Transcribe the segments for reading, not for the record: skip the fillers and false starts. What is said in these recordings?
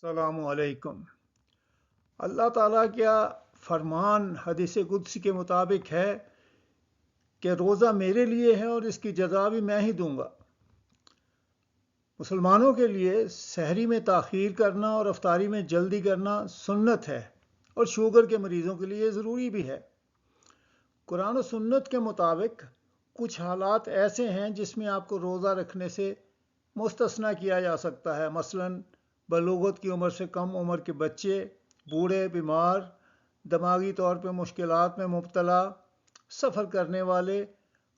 السلام علیکم۔ اللہ تعالیٰ کا فرمان حدیث قدسی کے مطابق ہے کہ روزہ میرے لیے ہے اور اس کی جزا بھی میں ہی دوں گا۔ مسلمانوں کے لیے سحری میں تاخیر کرنا اور افطاری میں جلدی کرنا سنت ہے اور شوگر کے مریضوں کے لیے ضروری بھی ہے۔ قرآن و سنت کے مطابق کچھ حالات ایسے ہیں جس میں آپ کو روزہ رکھنے سے مستثنیٰ کیا جا سکتا ہے، مثلاً بلوغت کی عمر سے کم عمر کے بچے، بوڑھے، بیمار، دماغی طور پہ مشکلات میں مبتلا، سفر کرنے والے،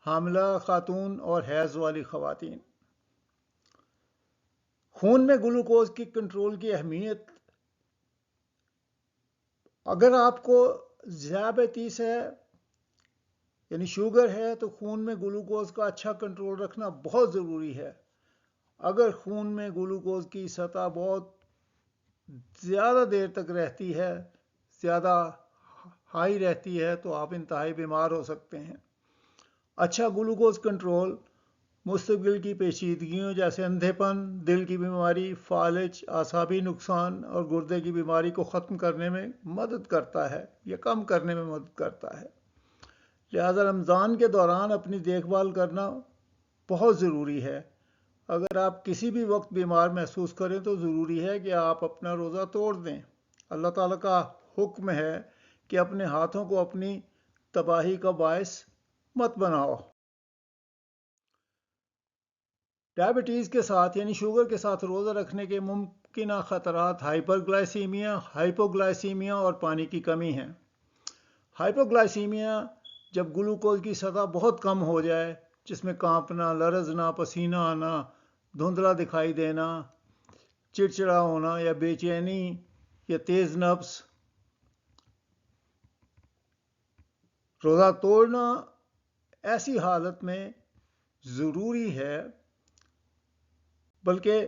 حاملہ خاتون اور حیض والی خواتین۔ خون میں گلوکوز کی کنٹرول کی اہمیت: اگر آپ کو ذیابیطس ہے یعنی شوگر ہے تو خون میں گلوکوز کا اچھا کنٹرول رکھنا بہت ضروری ہے۔ اگر خون میں گلوکوز کی سطح بہت زیادہ دیر تک رہتی ہے، زیادہ ہائی رہتی ہے، تو آپ انتہائی بیمار ہو سکتے ہیں۔ اچھا گلوکوز کنٹرول مستقبل کی پیچیدگیوں جیسے اندھے پن، دل کی بیماری، فالج، اعصابی نقصان اور گردے کی بیماری کو ختم کرنے میں مدد کرتا ہے یا کم کرنے میں مدد کرتا ہے۔ لہذا رمضان کے دوران اپنی دیکھ بھال کرنا بہت ضروری ہے۔ اگر آپ کسی بھی وقت بیمار محسوس کریں تو ضروری ہے کہ آپ اپنا روزہ توڑ دیں۔ اللہ تعالیٰ کا حکم ہے کہ اپنے ہاتھوں کو اپنی تباہی کا باعث مت بناؤ۔ ڈائبٹیز کے ساتھ یعنی شوگر کے ساتھ روزہ رکھنے کے ممکنہ خطرات ہائپر گلائسیمیا، ہائپوگلائسیمیا اور پانی کی کمی ہیں۔ ہائپوگلائسیمیا جب گلوکوز کی سطح بہت کم ہو جائے، جس میں کانپنا، لرزنا، پسینہ آنا، دھندلا دکھائی دینا، چڑچڑا ہونا یا بے چینی یا تیز نبض۔ روزہ توڑنا ایسی حالت میں ضروری ہے، بلکہ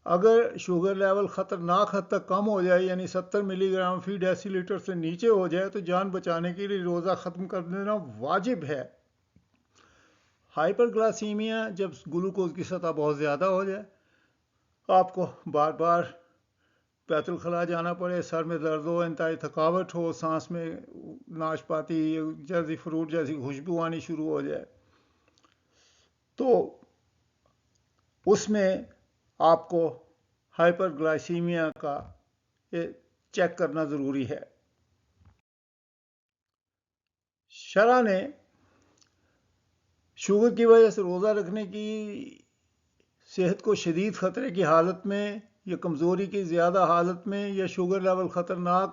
اگر شوگر لیول خطرناک حد تک کم ہو جائے یعنی 70 ملی گرام فی ڈیسی لیٹر سے نیچے ہو جائے تو جان بچانے کے لیے روزہ ختم کر دینا واجب ہے۔ ہائپر گلائسیمیا جب گلوکوز کی سطح بہت زیادہ ہو جائے، آپ کو بار بار بیت الخلاء جانا پڑے، سر میں درد ہو، انتہائی تھکاوٹ ہو، سانس میں ناشپاتی جیسی فروٹ جیسی خوشبو آنی شروع ہو جائے، تو اس میں آپ کو ہائپر گلائسیمیا کا چیک کرنا ضروری ہے۔ شرع نے شوگر کی وجہ سے روزہ رکھنے کی صحت کو شدید خطرے کی حالت میں یا کمزوری کی زیادہ حالت میں یا شوگر لیول خطرناک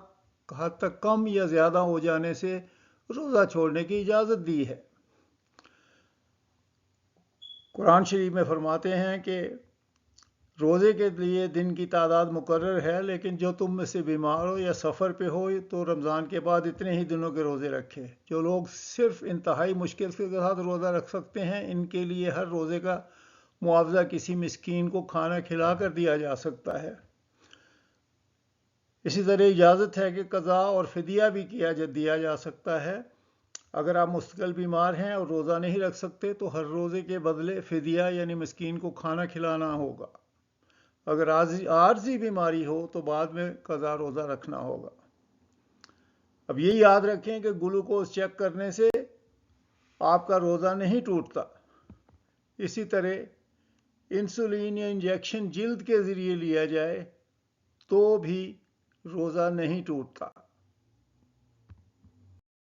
حد تک کم یا زیادہ ہو جانے سے روزہ چھوڑنے کی اجازت دی ہے۔ قرآن شریف میں فرماتے ہیں کہ روزے کے لیے دن کی تعداد مقرر ہے، لیکن جو تم میں سے بیمار ہو یا سفر پہ ہو تو رمضان کے بعد اتنے ہی دنوں کے روزے رکھے۔ جو لوگ صرف انتہائی مشکل کے ساتھ روزہ رکھ سکتے ہیں، ان کے لیے ہر روزے کا معاوضہ کسی مسکین کو کھانا کھلا کر دیا جا سکتا ہے۔ اسی طرح اجازت ہے کہ قضاء اور فدیہ بھی دیا جا سکتا ہے۔ اگر آپ مستقل بیمار ہیں اور روزہ نہیں رکھ سکتے تو ہر روزے کے بدلے فدیہ یعنی مسکین کو کھانا کھلانا ہوگا۔ اگر عارضی بیماری ہو تو بعد میں قضا روزہ رکھنا ہوگا۔ اب یہ یاد رکھیں کہ گلوکوز چیک کرنے سے آپ کا روزہ نہیں ٹوٹتا۔ اسی طرح انسولین یا انجیکشن جلد کے ذریعے لیا جائے تو بھی روزہ نہیں ٹوٹتا۔